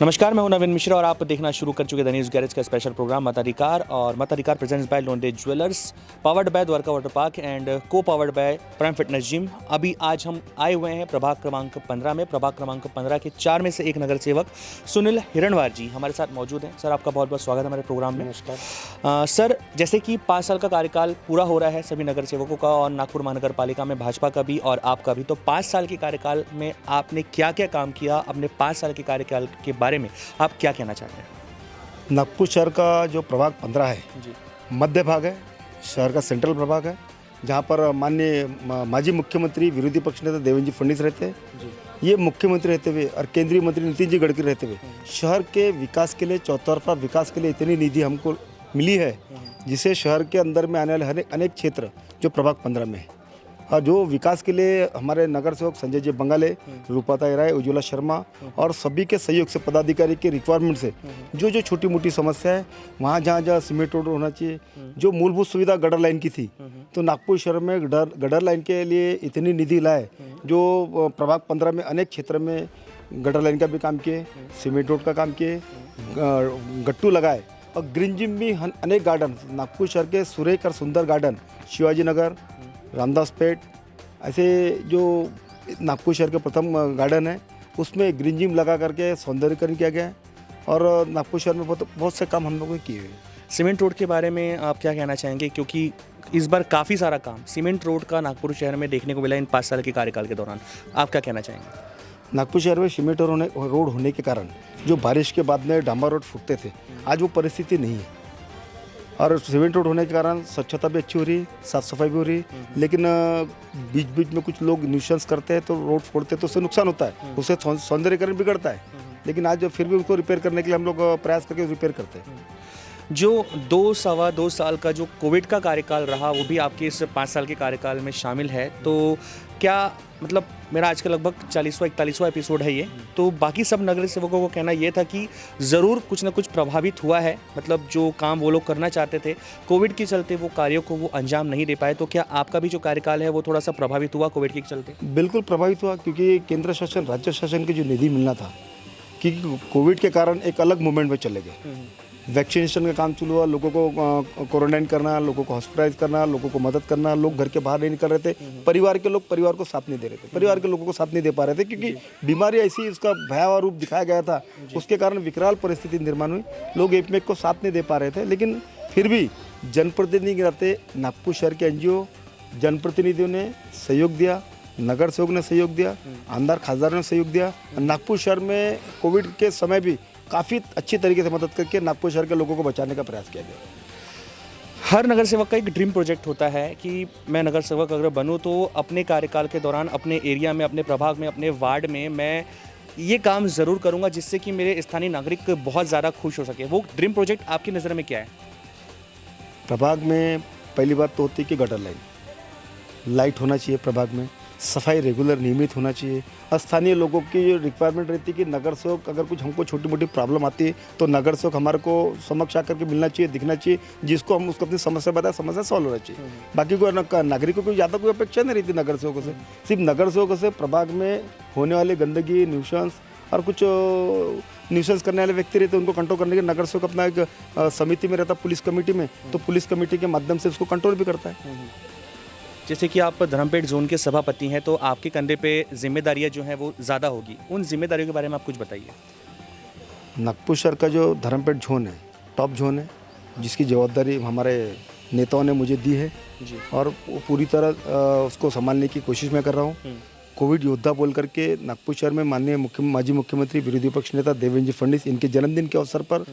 नमस्कार, मैं हूं नवीन मिश्रा और आप देखना शुरू कर चुके द न्यूज़ गैरेज का स्पेशल प्रोग्राम मताधिकार। और मताधिकार presents by Londe jewellers, powered by Dwarka water park and co powered by prime fitness gym. अभी आज हम आए हुए हैं प्रभाग क्रमांक 15 में। प्रभाग क्रमांक 15 के 4 में से एक नगर सेवक सुनील हिरणवार जी हमारे साथ मौजूद हैं। सर, आपका बहुत बहुत स्वागत है हमारे प्रोग्राम में। नमस्कार। सर, जैसे कि 5 साल का कार्यकाल पूरा हो रहा है सभी नगर सेवकों का और नागपुर महानगर पालिका में भाजपा का भी और आपका भी, तो 5 साल के कार्यकाल में आपने क्या क्या काम किया? अपने 5 साल के कार्यकाल के बारे में आप क्या कहना चाहते हैं? नागपुर शहर का जो प्रभाग 15 है जी मध्य भाग है, शहर का सेंट्रल प्रभाग है, जहाँ पर माननीय माजी मुख्यमंत्री विरोधी पक्ष नेता देवेंद्र जी फडणवीस रहते हैं। जी ये मुख्यमंत्री रहते हुए और केंद्रीय मंत्री नितिन जी गडकरी रहते हुए शहर के विकास के लिए, चौतरफा विकास के लिए इतनी निधि हमको मिली है, जिसे शहर के अंदर में आने वाले अनेक क्षेत्र जो प्रभाग 15 में है और जो विकास के लिए हमारे नगर सेवक संजय जी बंगाले, रूपाताई राय, उज्ज्वला शर्मा और सभी के सहयोग से, पदाधिकारी के रिक्वायरमेंट से जो जो छोटी मोटी समस्या है, वहाँ जहाँ जहाँ सीमेंट रोड होना चाहिए, जो मूलभूत सुविधा गटर लाइन की थी, तो नागपुर शहर में गटर लाइन के लिए इतनी निधि लाए। जो प्रभाग 15 में अनेक क्षेत्र में गटर लाइन का भी काम किए, सीमेंट रोड का काम किए, गट्टू लगाए और ग्रीन जिम भी अनेक गार्डन, नागपुर शहर के सुरेख और सुंदर गार्डन, शिवाजी नगर, रामदास पेट, ऐसे जो नागपुर शहर के प्रथम गार्डन है उसमें ग्रीन जिम लगा करके सौंदर्यीकरण किया गया है और नागपुर शहर में बहुत से काम हम लोगों ने किए हुए हैं। सीमेंट रोड के बारे में आप क्या कहना चाहेंगे? क्योंकि इस बार काफ़ी सारा काम सीमेंट रोड का नागपुर शहर में देखने को मिला इन 5 साल के कार्यकाल के दौरान। आप क्या कहना चाहेंगे? नागपुर शहर में सीमेंट रोड होने के कारण जो बारिश के बाद में डामर रोड फूटते थे, आज वो परिस्थिति नहीं है और सीमेंट रोड होने के कारण स्वच्छता भी अच्छी हो रही, साफ सफाई भी हो रही। लेकिन बीच बीच में कुछ लोग न्यूसेंस करते हैं तो रोड फोड़ते हैं, तो उससे नुकसान होता है, उससे सौंदर्यीकरण बिगड़ता है। लेकिन आज फिर भी उसको रिपेयर करने के लिए हम लोग प्रयास करके रिपेयर करते हैं। जो 2-2.25 साल का जो कोविड का कार्यकाल रहा वो भी आपके इस 5 साल के कार्यकाल में शामिल है, तो क्या मतलब मेरा आज का लगभग 40वां-41वां एपिसोड है ये, तो बाकी सब नगर सेवकों को कहना ये था कि ज़रूर कुछ ना कुछ प्रभावित हुआ है। मतलब जो काम वो लोग करना चाहते थे कोविड के चलते वो कार्यों को वो अंजाम नहीं दे पाए, तो क्या आपका भी जो कार्यकाल है वो थोड़ा सा प्रभावित हुआ कोविड के चलते? बिल्कुल प्रभावित हुआ, क्योंकि केंद्र शासन, राज्य शासन की जो निधि मिलना था, क्योंकि कोविड के कारण एक अलग मूवमेंट में चले गए। वैक्सीनेशन का काम शुरू हुआ, लोगों को क्वारंटाइन करना, लोगों को हॉस्पिटलाइज करना, लोगों को मदद करना। लोग घर के बाहर नहीं निकल रहे थे, परिवार के लोग परिवार को साथ नहीं दे रहे थे, परिवार के लोगों को साथ नहीं दे पा रहे थे, क्योंकि बीमारी ऐसी उसका भयावह रूप दिखाया गया था, उसके कारण विकराल परिस्थिति निर्माण हुई, लोग एक में को साथ नहीं दे पा रहे थे। लेकिन फिर भी जनप्रतिनिधि के नाते नागपुर शहर के NGO जनप्रतिनिधियों ने सहयोग दिया, नगर सेवक ने सहयोग दिया, आमदार खासदारों ने सहयोग दिया। नागपुर शहर में कोविड के समय भी काफ़ी अच्छी तरीके से मदद करके नागपुर शहर के लोगों को बचाने का प्रयास किया गया। हर नगर सेवक का एक ड्रीम प्रोजेक्ट होता है कि मैं नगर सेवक अगर बनूं तो अपने कार्यकाल के दौरान अपने एरिया में, अपने प्रभाग में, अपने वार्ड में मैं ये काम ज़रूर करूंगा जिससे कि मेरे स्थानीय नागरिक बहुत ज़्यादा खुश हो सके। वो ड्रीम प्रोजेक्ट आपकी नज़र में क्या है? प्रभाग में पहली बात तो होती है कि गटर लाइट होना चाहिए, प्रभाग में सफाई रेगुलर नियमित होना चाहिए। स्थानीय लोगों की जो रिक्वायरमेंट रहती है कि नगर सेवक अगर कुछ हमको छोटी मोटी प्रॉब्लम आती है तो नगर सेवक हमारे को समक्ष आकर के मिलना चाहिए, दिखना चाहिए, जिसको हम उसको अपनी समस्या बताए, समस्या सॉल्व होना चाहिए। बाकी कोई नागरिकों को ज़्यादा कोई अपेक्षा नहीं रहती नगर सेवकों से। सिर्फ नगर सेवकों से प्रभाग में होने वाले गंदगी, न्यूसेंस और कुछ न्यूसेंस करने वाले व्यक्ति रहते हैं, उनको कंट्रोल करने के नगर सेवक अपना एक समिति में रहता, पुलिस कमेटी में, तो पुलिस कमेटी के माध्यम से उसको कंट्रोल भी करता है। जैसे कि आप धर्मपेट जोन के सभापति हैं तो आपके कंधे पे जिम्मेदारियां जो हैं वो ज़्यादा होगी, उन जिम्मेदारियों के बारे में आप कुछ बताइए। नागपुर शहर का जो धर्मपेट जोन है, टॉप जोन है, जिसकी जवाबदारी हमारे नेताओं ने मुझे दी है जी। और वो पूरी तरह उसको संभालने की कोशिश मैं कर रहा हूँ। कोविड योद्धा बोल करके नागपुर शहर में माननीय माजी मुख्यमंत्री विरोधी पक्ष नेता देवेंद्र जी फडणवीस, इनके जन्मदिन के अवसर पर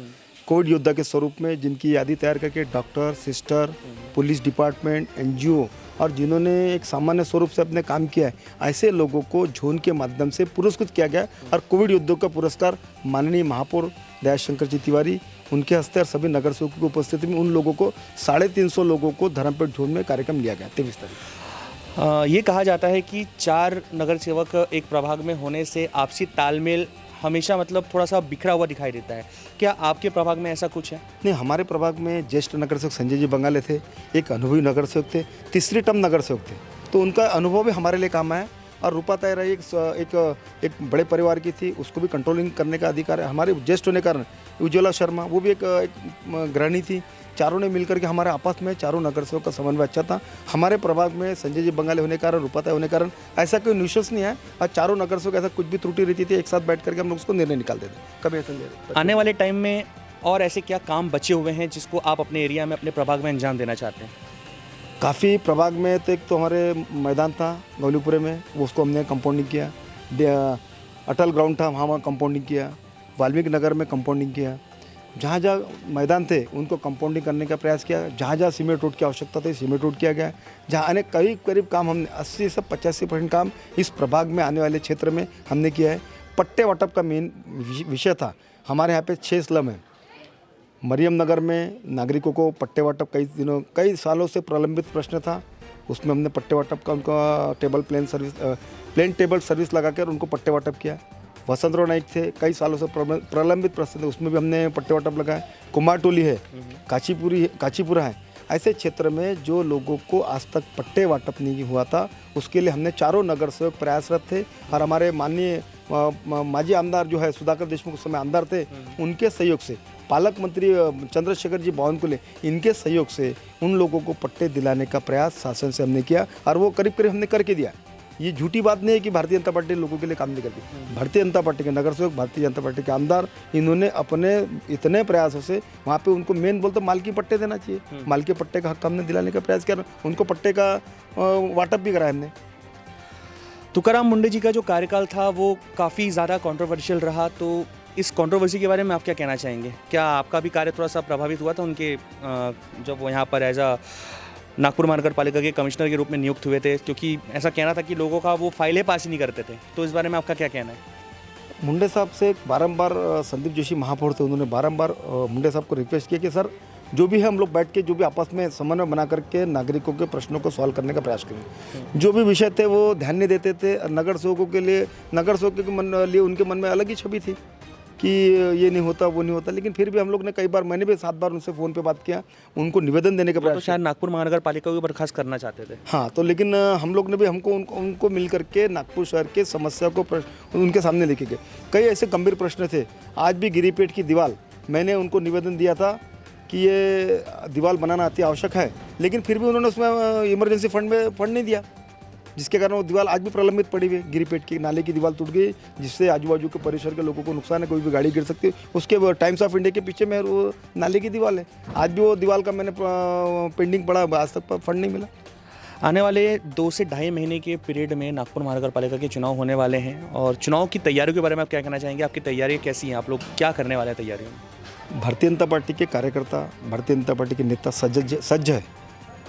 कोविड योद्धा के स्वरूप में जिनकी यादी तैयार करके doctor, sister, police department, NGO और जिन्होंने एक सामान्य स्वरूप से अपने काम किया है, ऐसे लोगों को जोन के माध्यम से पुरस्कृत किया गया और कोविड योद्धा का पुरस्कार माननीय महापौर दयाशंकर जी तिवारी, उनके हस्ते और सभी नगर सेवकों की उपस्थिति में उन लोगों को 350 लोगों को धर्मपेट जोन में कार्यक्रम लिया गया 23 तारीख। ये कहा जाता है कि 4 नगर सेवक एक प्रभाग में होने से आपसी तालमेल हमेशा मतलब थोड़ा सा बिखरा हुआ दिखाई देता है। क्या आपके प्रभाग में ऐसा कुछ है? नहीं, हमारे प्रभाग में ज्येष्ठ नगर सेवक संजय जी बंगाले थे, एक अनुभवी नगर सेवक थे, तीसरी टर्म नगर सेवक थे, तो उनका अनुभव भी हमारे लिए काम आया। और रूपा तायरा एक बड़े परिवार की थी, उसको भी कंट्रोलिंग करने का अधिकार है। हमारे ज्येष्ठ होने के कारण उज्ज्वला शर्मा वो भी एक गृहिणी थी। चारों ने मिलकर के हमारे आपस में चारों नगर सेवक का समन्वय अच्छा था। हमारे प्रभाग में संजय जी बंगाली होने के कारण, रूपा ताई होने के कारण ऐसा कोई न्यूशंस नहीं है, और चारों नगर सेवक ऐसा कुछ भी त्रुटि रहती थी एक साथ बैठ करके हम लोग उसको निर्णय निकालते थे। कभी ऐसा नहीं रहता। आने वाले टाइम में और ऐसे क्या काम बचे हुए हैं जिसको आप अपने एरिया में, अपने प्रभाग में अंजाम देना चाहते हैं? काफ़ी प्रभाग में तो एक तो हमारे मैदान था गौलीपुरे में, वो उसको हमने कंपाउंडिंग किया। अटल ग्राउंड था, वहाँ कंपाउंडिंग किया। वाल्मीकि नगर में कंपाउंडिंग किया। जहाँ जहाँ मैदान थे उनको कंपाउंडिंग करने का प्रयास किया। जहाँ जहाँ सीमेंट रोड की आवश्यकता थी सीमेंट रोड किया गया। जहाँ अनेक करीब काम हमने 80 से 85% काम इस प्रभाग में आने वाले क्षेत्र में हमने किया है। पट्टे वाटप का मेन विषय था। हमारे यहाँ पे 6 स्लम है। मरियम नगर में नागरिकों को पट्टे वाटप कई सालों से प्रलंबित प्रश्न था, उसमें हमने पट्टे वाटप का उनका प्लेन टेबल सर्विस लगाकर उनको पट्टे वाटप किया। वसंतराव नाइक थे, कई सालों से प्रलंबित प्रश्न थे, उसमें भी हमने पट्टे वाटप लगाए। कुमारटोली है, काचीपुरा है, ऐसे क्षेत्र में जो लोगों को आज तक पट्टे वाटप नहीं हुआ था उसके लिए हमने चारों नगर सेवक प्रयासरत थे। और हमारे माननीय माजी आमदार जो है सुधाकर देशमुख उस समय आमदार थे, उनके सहयोग से पालक मंत्री चंद्रशेखर जी बावनकुले, इनके सहयोग से उन लोगों को पट्टे दिलाने का प्रयास शासन से हमने किया और वो करीब हमने करके दिया। ये झूठी बात नहीं है कि भारतीय जनता पार्टी लोगों के लिए काम नहीं करती। भारतीय जनता पार्टी के नगर सेवक, भारतीय जनता पार्टी के आमदार, इन्होंने अपने इतने प्रयासों से वहाँ पे उनको मेन बोलते मालकी पट्टे देना चाहिए। मालकी पट्टे का हक हमने दिलाने का प्रयास किया, उनको पट्टे का वाटप भी कराया हमने। तुकाराम मुंडे जी का जो कार्यकाल था वो काफ़ी ज़्यादा कंट्रोवर्शियल रहा, तो इस कंट्रोवर्सी के बारे में आप क्या कहना चाहेंगे? क्या आपका भी कार्य थोड़ा सा प्रभावित हुआ था उनके जब वो यहाँ पर एज अ नागपुर महानगर पालिका के कमिश्नर के रूप में नियुक्त हुए थे? क्योंकि ऐसा कहना था कि लोगों का वो फाइलें पास ही नहीं करते थे, तो इस बारे में आपका क्या कहना है? मुंडे साहब से बारंबार संदीप जोशी महापौर थे, उन्होंने बारंबार मुंडे साहब को रिक्वेस्ट किया कि सर जो भी है हम लोग बैठ के जो भी आपस में समन्वय बना करके नागरिकों के प्रश्नों को सॉल्व करने का प्रयास करें। जो भी विषय थे वो ध्यान नहीं देते थे। नगर सेवकों के लिए, नगर सेवकों के लिए उनके मन में अलग ही छवि थी कि ये नहीं होता वो नहीं होता। लेकिन फिर भी हम लोग ने कई बार, मैंने भी 7 बार उनसे फ़ोन पे बात किया, उनको निवेदन देने का प्रयास तो शायद नागपुर महानगर पालिका को बर्खास्त करना चाहते थे। हाँ, तो लेकिन हम लोग ने भी उनको मिल करके नागपुर शहर के समस्या को उनके सामने लेके गए। कई ऐसे गंभीर प्रश्न थे। आज भी गिरिपेट की दीवार, मैंने उनको निवेदन दिया था कि ये दीवार बनाना अति आवश्यक है, लेकिन फिर भी उन्होंने उसमें इमरजेंसी फंड में फंड नहीं दिया, जिसके कारण वो दीवार आज भी प्रलंबित पड़ी हुई है। गिरिपेट की नाले की दीवार टूट गई, जिससे आजू बाजू के परिसर के लोगों को नुकसान है, कोई भी गाड़ी गिर सकती है। उसके टाइम्स ऑफ इंडिया के पीछे में वो नाले की दीवार है, आज भी वो दीवार का मैंने पेंडिंग पड़ा, आज तक फंड नहीं मिला। आने वाले 2 से ढाई महीने के पीरियड में नागपुर महानगर पालिका के चुनाव होने वाले हैं, और चुनाव की तैयारियों के बारे में आप क्या कहना चाहेंगे? आपकी तैयारियाँ कैसी हैं? आप लोग क्या करने वाले हैं तैयारियों में? भारतीय जनता पार्टी के कार्यकर्ता, भारतीय जनता पार्टी के नेता सज्ज है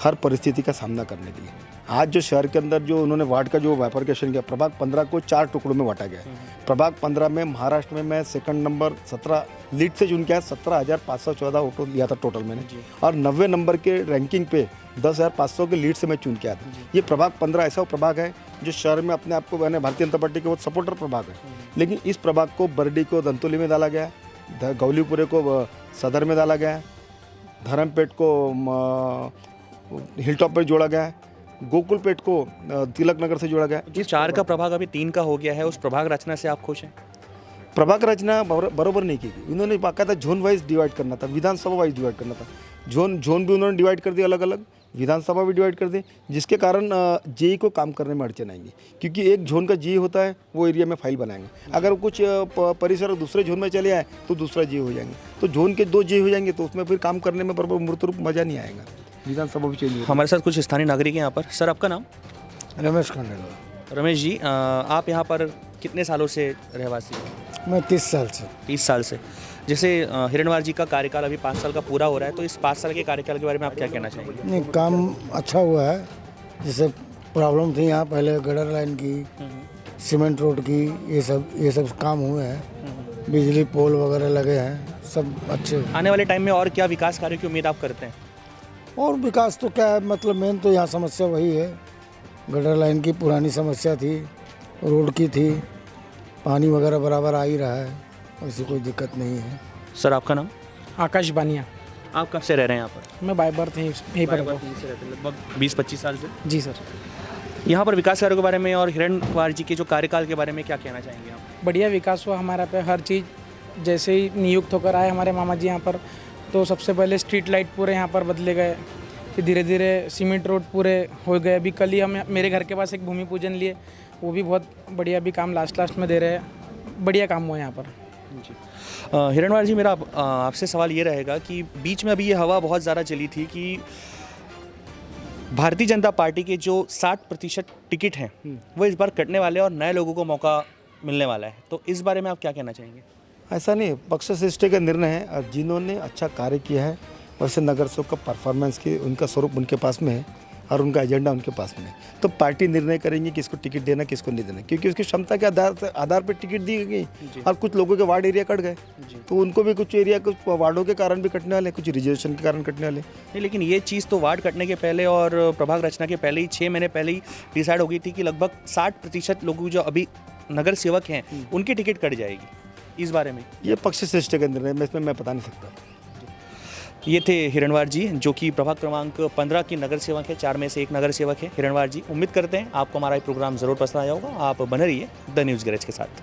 हर परिस्थिति का सामना करने के लिए। आज जो शहर के अंदर जो उन्होंने वार्ड का जो बाइफरकेशन किया, प्रभाग 15 को 4 टुकड़ों में बांटा गया है। प्रभाग 15 में महाराष्ट्र में मैं सेकंड नंबर 17 लीड से चुन के आया, 17,514 वोटों लिया था टोटल मैंने, और 90 नंबर के रैंकिंग पे 10,500 के लीड से मैं चुन के आया था। ये प्रभाग 15 ऐसा प्रभाग है जो शहर में अपने आप को, मैंने भारतीय जनता पार्टी के बहुत सपोर्टर प्रभाग है। लेकिन इस प्रभाग को बरडी को धंतोली में डाला गया, गौलीपुरे को सदर में डाला गया, धर्मपेट को हिलटॉप पर जोड़ा गया है, गोकुलपेट को तिलक नगर से जोड़ा गया। जिस 4 का प्रभाग अभी 3 का हो गया है, उस प्रभाग रचना से आप खुश हैं? प्रभाग रचना बरोबर नहीं की गई। उन्होंने बाकायदा जोन वाइज डिवाइड करना था, विधानसभा वाइज डिवाइड करना था। जोन भी उन्होंने डिवाइड कर दिया अलग अलग, विधानसभा भी डिवाइड कर दी, जिसके कारण जेई को काम करने में अड़चन आएंगी। क्योंकि एक जोन का जेई होता है, वो एरिया में फाइल बनाएंगे। अगर कुछ परिसर दूसरे जोन में चले आए तो दूसरा जेई हो जाएंगे, तो जोन के 2 जेई हो जाएंगे, तो उसमें फिर काम करने में बराबर मूर्त रूप मज़ा नहीं आएगा। विधानसभा भी चेंज। हमारे साथ कुछ स्थानीय नागरिक हैं यहाँ पर। सर, आपका नाम? रमेश खंडेलवाल। रमेश जी, आप यहाँ पर कितने सालों से रहवासी हैं? मैं 30 साल से। 30 साल से। जैसे हिरणवार जी का कार्यकाल अभी 5 साल का पूरा हो रहा है, तो इस 5 साल के कार्यकाल के बारे में आप क्या कहना चाहेंगे? नहीं, काम अच्छा हुआ है। जैसे प्रॉब्लम थी यहाँ पहले, गटर लाइन की, सीमेंट रोड की, ये सब काम हुए हैं। बिजली पोल वगैरह लगे हैं, सब अच्छे। आने वाले टाइम में और क्या विकास कार्यों की उम्मीद आप करते हैं? और विकास तो क्या है, मतलब मेन तो यहाँ समस्या वही है। गटर लाइन की पुरानी समस्या थी, रोड की थी, पानी वगैरह बराबर आ ही रहा है, ऐसी कोई दिक्कत नहीं है। सर, आपका नाम? आकाश बानिया। आप कब से रह रहे हैं यहाँ पर? मैं बाय बर्थ यहीं पर हूँ। लगभग 20-25 साल से। जी सर। यहाँ पर विकास कार्यों के बारे में और हिरण कुमार जी के जो कार्यकाल के बारे में क्या कहना चाहेंगे आप? बढ़िया विकास हुआ हमारा पे, हर चीज़ जैसे ही नियुक्त होकर आए हमारे मामा जी यहाँ पर, तो सबसे पहले स्ट्रीट लाइट पूरे यहाँ पर बदले गए, फिर धीरे धीरे सीमेंट रोड पूरे हो गए। अभी कल ही हम मेरे घर के पास एक भूमि पूजन लिए, वो भी बहुत बढ़िया, अभी काम लास्ट में दे रहे हैं, बढ़िया काम हुआ यहाँ पर। जी हिरणवार जी, मेरा आपसे सवाल ये रहेगा कि बीच में अभी ये हवा बहुत ज़्यादा चली थी कि भारतीय जनता पार्टी के जो 60% टिकट हैं वो इस बार कटने वाले हैं और नए लोगों को मौका मिलने वाला है, तो इस बारे में आप क्या कहना चाहेंगे? ऐसा नहीं, पक्ष श्रेष्ठी का निर्णय है और जिन्होंने अच्छा कार्य किया है वैसे नगर सेवक का परफॉर्मेंस की उनका स्वरूप उनके पास में है और उनका एजेंडा उनके पास में है, तो पार्टी निर्णय करेंगी किसको टिकट देना किसको नहीं देना, क्योंकि उसकी क्षमता के आधार पर टिकट दी गई और कुछ लोगों के वार्ड एरिया कट गए, तो उनको भी कुछ एरिया कुछ वार्डों के कारण भी कटने वाले, कुछ रिजर्वेशन के कारण कटने वाले। नहीं, लेकिन ये चीज़ तो वार्ड कटने के पहले और प्रभाग रचना के पहले ही 6 महीने पहले ही डिसाइड हो गई थी कि लगभग 60% लोग जो अभी नगर सेवक हैं उनकी टिकट कट जाएगी। इस बारे में ये पक्ष श्रेष्ठी का निर्णय है, इसमें मैं बता नहीं सकता। ये थे हिरणवार जी, जो कि प्रभाग क्रमांक 15 की नगर सेवक है, 4 में से एक नगर सेवक है हिरणवार जी। उम्मीद करते हैं आपको हमारा ये प्रोग्राम ज़रूर पसंद आया होगा। आप बने रहिए द न्यूज़ गैरेज के साथ।